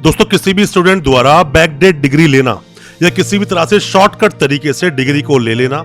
दोस्तों किसी भी स्टूडेंट द्वारा बैकडेट डिग्री लेना या किसी भी तरह से शॉर्टकट तरीके से डिग्री को ले लेना,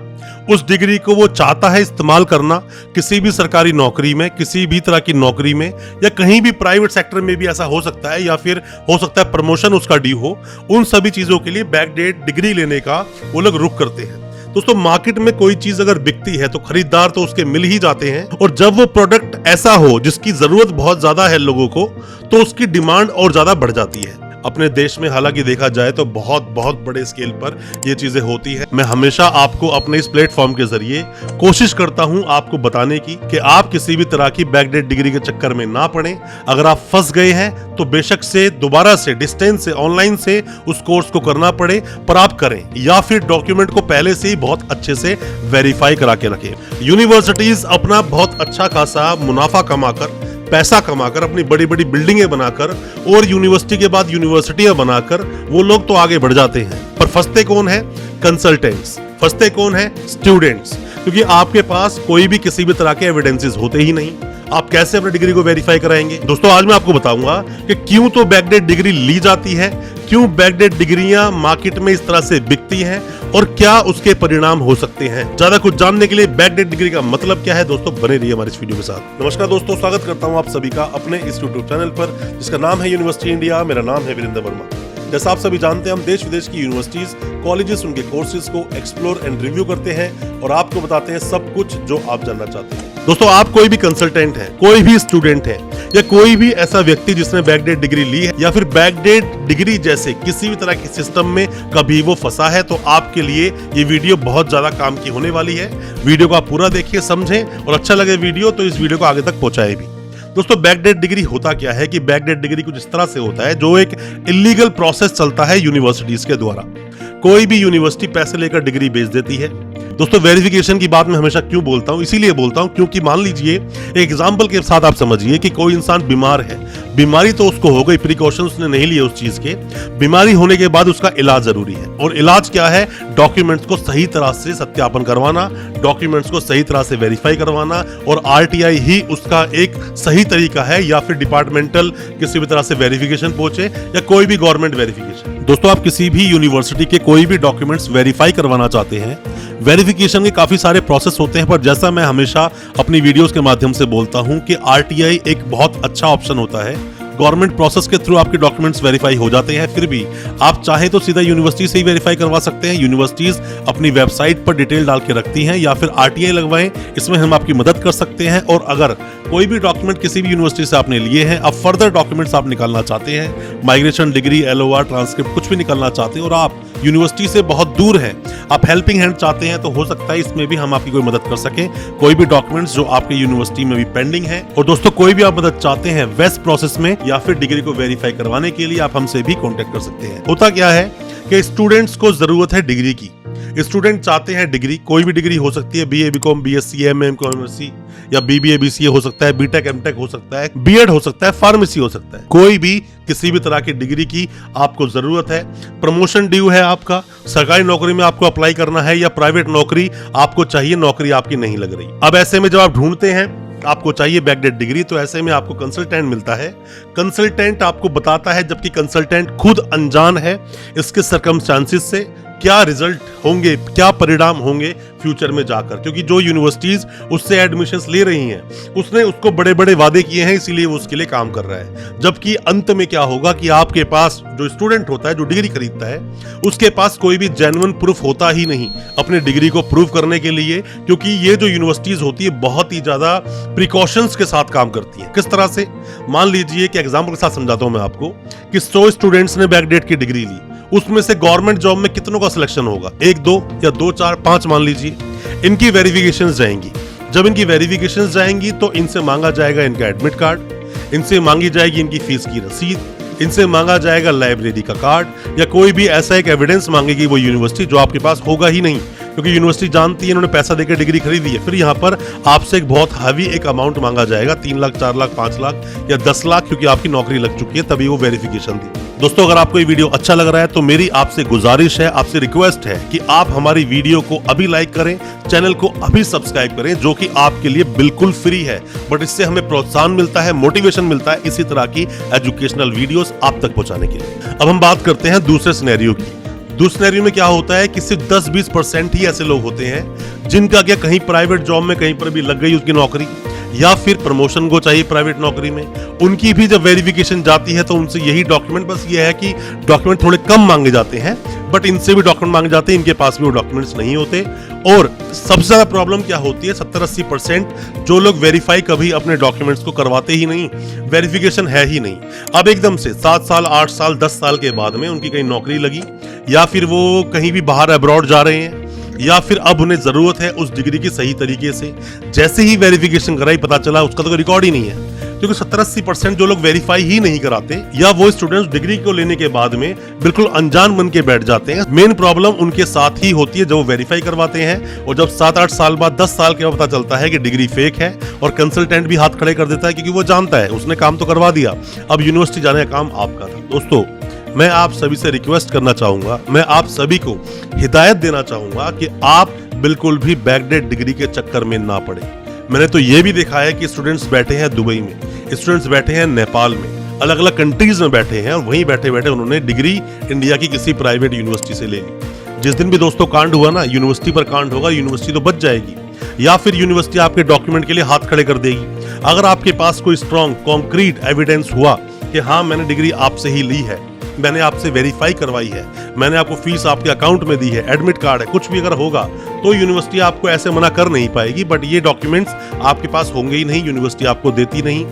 उस डिग्री को वो चाहता है इस्तेमाल करना किसी भी सरकारी नौकरी में, किसी भी तरह की नौकरी में या कहीं भी प्राइवेट सेक्टर में भी ऐसा हो सकता है, या फिर हो सकता है प्रमोशन उसका ड्यू हो। उन सभी चीजों के लिए बैकडेट डिग्री लेने का वो लोग रुख करते हैं। दोस्तों मार्केट में कोई चीज अगर बिकती है तो खरीदार तो उसके मिल ही जाते हैं, और जब वो प्रोडक्ट ऐसा हो जिसकी जरूरत बहुत ज्यादा है लोगों को, तो उसकी डिमांड और ज्यादा बढ़ जाती है। अपने देश में हालांकि देखा जाए तो बहुत बड़े स्केल पर ये चीजें होती है। मैं हमेशा आपको अपने इस प्लेटफॉर्म के जरिए कोशिश करता हूं आपको बताने की कि आप किसी भी तरह की बैकडेट डिग्री के चक्कर में ना पड़े। अगर आप फंस गए हैं तो बेशक से दोबारा से डिस्टेंस से ऑनलाइन से उस कोर्स को करना पड़े, पर आप करें, या फिर डॉक्यूमेंट को पहले से ही बहुत अच्छे से वेरीफाई करा के रखें। यूनिवर्सिटीज अपना बहुत अच्छा खासा मुनाफा कमाकर, पैसा कमाकर, अपनी बड़ी बड़ी बिल्डिंगें बनाकर और यूनिवर्सिटी के बाद यूनिवर्सिटियां बनाकर वो लोग तो आगे बढ़ जाते हैं, पर फंसते कौन है? कंसल्टेंट्स। फंसते कौन है? स्टूडेंट्स। क्योंकि आपके पास कोई भी किसी भी तरह के एविडेंसेस होते ही नहीं, आप कैसे अपनी डिग्री को वेरीफाई कराएंगे? दोस्तों आज मैं आपको बताऊंगा कि क्यों तो बैकडेट डिग्री ली जाती है, क्यों बैकडेट डिग्रियां मार्केट में इस तरह से बिकती हैं और क्या उसके परिणाम हो सकते हैं। ज्यादा कुछ जानने के लिए बैकडेट डिग्री का मतलब क्या है, दोस्तों बने रहिए हमारे इस वीडियो के साथ। नमस्कार दोस्तों, स्वागत करता हूं आप सभी का अपने इस यूट्यूब चैनल पर जिसका नाम है यूनिवर्सिटी इंडिया। मेरा नाम है वीरेंद्र वर्मा। जैसा आप सभी जानते हैं, हम देश विदेश की यूनिवर्सिटीज, कॉलेजेस, उनके कोर्सेज को एक्सप्लोर एंड रिव्यू करते हैं और आपको बताते हैं सब कुछ जो आप जानना चाहते हैं। दोस्तों आप कोई भी कंसल्टेंट है, कोई भी स्टूडेंट है या कोई भी ऐसा व्यक्ति जिसने बैकडेट डिग्री ली है या फिर बैकडेट डिग्री जैसे किसी भी तरह के सिस्टम में कभी वो फंसा है, तो आपके लिए ये वीडियो बहुत ज्यादा काम की होने वाली है। वीडियो को आप पूरा देखिए, समझें, और अच्छा लगे वीडियो तो इस वीडियो को आगे तक पहुंचाए भी। दोस्तों बैकडेट डिग्री होता क्या है कि बैकडेट डिग्री कुछ इस तरह से होता है जो एक इलीगल प्रोसेस चलता है यूनिवर्सिटीज के द्वारा। कोई भी यूनिवर्सिटी पैसे लेकर डिग्री बेच देती है। दोस्तों वेरिफिकेशन की बात मैं हमेशा क्यों बोलता हूं? इसीलिए बोलता हूं क्योंकि मान लीजिए एक एग्जांपल के साथ आप समझिए कि कोई इंसान बीमार है, बीमारी तो उसको हो गई, प्रिकॉशंस उसने नहीं लिए उस चीज के, बीमारी होने के बाद उसका इलाज जरूरी है। और इलाज क्या है? डॉक्यूमेंट्स को सही तरह से सत्यापन करवाना, डॉक्यूमेंट्स को सही तरह से वेरीफाई करवाना, और आरटीआई ही उसका एक सही तरीका है, या फिर डिपार्टमेंटल किसी भी तरह से वेरिफिकेशन पहुंचे या कोई भी गवर्नमेंट वेरिफिकेशन। दोस्तों आप किसी भी यूनिवर्सिटी के कोई भी डॉक्यूमेंट्स वेरीफाई करवाना चाहते हैं, वेरिफिकेशन के काफी सारे प्रोसेस होते हैं, पर जैसा मैं हमेशा अपनी वीडियोस के माध्यम से बोलता हूं कि आरटीआई एक बहुत अच्छा ऑप्शन होता है। गवर्नमेंट प्रोसेस के थ्रू आपके डॉक्यूमेंट्स वेरीफाई हो जाते हैं, फिर भी आप चाहे तो सीधा यूनिवर्सिटी से ही वेरीफाई करवा सकते हैं। यूनिवर्सिटीज अपनी वेबसाइट पर डिटेल डाल के रखती हैं, या फिर आरटीआई लगवाएं, इसमें हम आपकी मदद कर सकते हैं। और अगर कोई भी डॉक्यूमेंट किसी भी यूनिवर्सिटी से आपने लिए हैं, अब फर्दर डॉक्यूमेंट्स आप निकालना चाहते हैं, माइग्रेशन डिग्री, एलओआर, ट्रांसक्रिप्ट, कुछ भी निकालना चाहते हैं और आप यूनिवर्सिटी से बहुत दूर हैं, आप हेल्पिंग हैंड चाहते हैं, तो हो सकता है इसमें भी हम आपकी कोई मदद कर सकें। कोई भी डॉक्यूमेंट्स जो आपके यूनिवर्सिटी में भी पेंडिंग है, और दोस्तों कोई भी आप मदद चाहते हैं वेस्ट प्रोसेस में या फिर डिग्री को वेरीफाई करवाने के लिए, आप हमसे भी कांटेक्ट कर सकते हैं। होता क्या है कि स्टूडेंट्स को जरूरत है डिग्री की। स्टूडेंट चाहते हैं डिग्री, कोई भी डिग्री हो सकती है, BA, BCom, BSc, MA, MSc, या बीबीए, बीसीए हो सकता है, बीटेक, एमटेक हो सकता है, बीएड हो सकता है, फार्मेसी हो सकता है। कोई भी किसी भी तरह की डिग्री की आपको जरूरत है। प्रमोशन ड्यू है आपका, सरकारी नौकरी में आपको अप्लाई करना है, या प्राइवेट नौकरी आपको चाहिए, नौकरी आपकी नहीं लग रही। अब ऐसे में जब आप ढूंढते हैं, आपको चाहिए बैकडेट डिग्री, तो ऐसे में आपको कंसल्टेंट मिलता है। कंसल्टेंट आपको बताता है, जबकि कंसल्टेंट खुद अनजान है इसके सर्कमस्टांसेस से, क्या रिजल्ट होंगे, क्या परिणाम होंगे फ्यूचर में जाकर। क्योंकि जो यूनिवर्सिटीज उससे एडमिशंस ले रही हैं, उसने उसको बड़े बड़े वादे किए हैं, इसीलिए वो उसके लिए काम कर रहा है। जबकि अंत में क्या होगा कि आपके पास जो स्टूडेंट होता है, जो डिग्री खरीदता है, उसके पास कोई भी जेन्युइन प्रूफ होता ही नहीं अपने डिग्री को प्रूव करने के लिए। क्योंकि ये जो यूनिवर्सिटीज होती है बहुत ही ज्यादा प्रिकॉशंस के साथ काम करती है। किस तरह से? मान लीजिए कि एग्जाम्पल के साथ समझाता हूं मैं आपको कि 100 स्टूडेंट्स ने बैकडेट की डिग्री ली, उसमें से गवर्नमेंट जॉब में कितनों का सिलेक्शन होगा? 1, 2 या 2, 4, 5 मान लीजिए। इनकी वेरिफिकेशंस जाएंगी। जब इनकी वेरिफिकेशंस जाएंगी तो इनसे मांगा जाएगा इनका एडमिट कार्ड, इनसे मांगी जाएगी इनकी फीस की रसीद, इनसे मांगा जाएगा लाइब्रेरी का कार्ड, या कोई भी ऐसा एक एविडेंस मांगेगी वो यूनिवर्सिटी जो आपके पास होगा ही नहीं। क्योंकि यूनिवर्सिटी जानती है इन्होंने पैसा देकर डिग्री खरीदी है, फिर यहाँ पर आपसे एक बहुत हैवी एक अमाउंट मांगा जाएगा, 3 लाख 4 लाख 5 लाख या 10 लाख, क्योंकि आपकी नौकरी लग चुकी है तभी वो वेरिफिकेशन दी। दोस्तों अगर आपको ये वीडियो अच्छा लग रहा है तो मेरी आपसे गुजारिश है, आपसे रिक्वेस्ट है कि आप हमारी वीडियो को अभी लाइक करें, चैनल को अभी सब्सक्राइब करें, जो कि आपके लिए बिल्कुल फ्री है, बट इससे हमें प्रोत्साहन मिलता है, मोटिवेशन मिलता है इसी तरह की एजुकेशनल वीडियोस आप तक पहुंचाने के लिए। अब हम बात करते हैं दूसरे सिनेरियो की। दूसरे सिनेरियो में क्या होता है कि सिर्फ 10-20% ही ऐसे लोग होते हैं जिनका क्या कहीं प्राइवेट जॉब में कहीं पर भी लग गई उसकी नौकरी, या फिर प्रमोशन को चाहिए प्राइवेट नौकरी में, उनकी भी जब वेरिफिकेशन जाती है तो उनसे यही डॉक्यूमेंट, बस ये है कि डॉक्यूमेंट थोड़े कम मांगे जाते हैं, बट इनसे भी डॉक्यूमेंट मांगे जाते हैं, इनके पास भी वो डॉक्यूमेंट्स नहीं होते। और सबसे ज्यादा प्रॉब्लम क्या होती है, 70-80% जो लोग वेरीफाई कभी अपने डॉक्यूमेंट्स को करवाते ही नहीं, वेरिफिकेशन है ही नहीं। अब एकदम से 7 साल 8 साल 10 साल के बाद में उनकी कहीं नौकरी लगी, या फिर वो कहीं भी बाहर अब्रॉड जा रहे हैं, या फिर अब उन्हें जरूरत है उस डिग्री की सही तरीके से, जैसे ही वेरिफिकेशन कराई पता चला उसका तो कोई रिकॉर्ड ही नहीं है, क्योंकि 70-80% जो लोग वेरीफाई ही नहीं कराते, या वो स्टूडेंट्स डिग्री को लेने के बाद में बिल्कुल अनजान बन के बैठ जाते हैं। मेन प्रॉब्लम उनके साथ ही होती है जब वो वेरीफाई करवाते हैं, और जब 7-8 साल बाद 10 साल के बाद पता चलता है कि डिग्री फेक है, और कंसल्टेंट भी हाथ खड़े कर देता है क्योंकि वो जानता है उसने काम तो करवा दिया, अब यूनिवर्सिटी जाने का काम आपका था। दोस्तों मैं आप सभी से रिक्वेस्ट करना चाहूंगा, मैं आप सभी को हिदायत देना चाहूंगा कि आप बिल्कुल भी बैकडेट डिग्री के चक्कर में ना पड़े। मैंने तो ये भी देखा है कि स्टूडेंट्स बैठे हैं दुबई में, स्टूडेंट्स बैठे हैं नेपाल में, अलग अलग कंट्रीज में बैठे हैं, और वहीं बैठे बैठे उन्होंने डिग्री इंडिया की किसी प्राइवेट यूनिवर्सिटी से ले ली। जिस दिन भी दोस्तों कांड हुआ ना, यूनिवर्सिटी पर कांड होगा, यूनिवर्सिटी तो बच जाएगी, या फिर यूनिवर्सिटी आपके डॉक्यूमेंट के लिए हाथ खड़े कर देगी। अगर आपके पास कोई स्ट्रॉन्ग कॉन्क्रीट एविडेंस हुआ कि हाँ मैंने डिग्री आपसे ही ली है, मैंने आपसे वेरीफाई करवाई है, मैंने आपको फीस आपके अकाउंट में दी है, एडमिट कार्ड है, कुछ भी अगर होगा तो यूनिवर्सिटी आपको ऐसे मना कर नहीं पाएगी, बट ये डॉक्यूमेंट्स आपके पास होंगे ही नहीं, यूनिवर्सिटी आपको देती नहीं,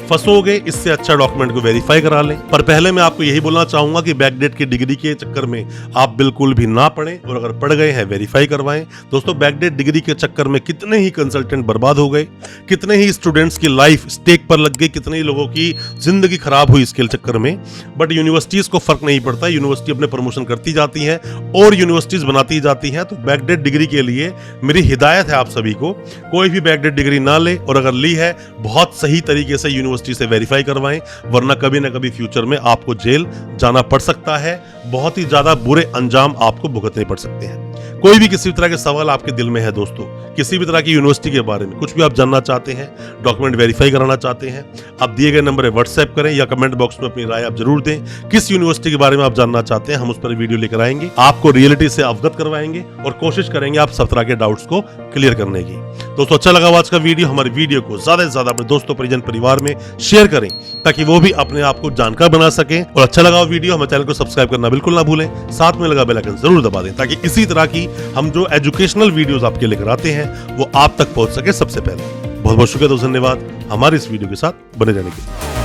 फंसोगे। इससे अच्छा डॉक्यूमेंट को वेरीफाई करा लें। पर पहले मैं आपको यही बोलना चाहूंगा कि बैकडेट की डिग्री के चक्कर में आप बिल्कुल भी ना पड़े, और अगर पड़ गए हैं वेरीफाई करवाएं। दोस्तों बैकडेट डिग्री के चक्कर में कितने ही कंसल्टेंट बर्बाद हो गए, कितने ही स्टूडेंट्स की लाइफ स्टेक पर लग गई, कितने ही लोगों की जिंदगी खराब हुई इसके चक्कर में। बट यूनिवर्सिटीज को फर्क नहीं पड़ता, यूनिवर्सिटी अपने प्रमोशन करती जाती है और यूनिवर्सिटीज बनाती जाती हैं। तो बैकडेट डिग्री के लिए मेरी हिदायत है आप सभी को, कोई भी बैकडेट डिग्री ना ले, और अगर ली है बहुत सही तरीके से यूनिवर्सिटी से वेरीफाई करवाएं, वरना कभी ना कभी फ्यूचर में आपको जेल जाना पड़ सकता है, बहुत ही ज्यादा बुरे अंजाम आपको भुगतने पड़ सकते हैं। कोई भी किसी भी तरह के सवाल आपके दिल में है दोस्तों, किसी भी तरह की यूनिवर्सिटी के बारे में कुछ भी आप जानना चाहते हैं, डॉक्यूमेंट वेरीफाई कराना चाहते हैं, आप दिए गए नंबर पर व्हाट्सएप करें या कमेंट बॉक्स में अपनी राय आप जरूर दें। किस यूनिवर्सिटी के बारे में आप जानना चाहते हैं, हम उस पर वीडियो लेकर आएंगे, आपको रियलिटी से अवगत करवाएंगे और कोशिश करेंगे आप सब तरह के डाउट्स को क्लियर करने की। दोस्तों अच्छा लगा आज का वीडियो, हमारी वीडियो को ज्यादा से ज्यादा अपने दोस्तों परिजन परिवार में शेयर करें ताकि वो भी अपने आप को जानकार बना सकें। और अच्छा लगा वीडियो, हमारे चैनल को सब्सक्राइब करना बिल्कुल ना भूलें, साथ में लगा बेल आइकन जरूर दबा दें ताकि इसी तरह की हम जो एजुकेशनल वीडियोस आपके लेकर आते हैं वो आप तक पहुंच सके सबसे पहले। बहुत बहुत शुक्रिया, धन्यवाद हमारे इस वीडियो के साथ बने रहने के लिए।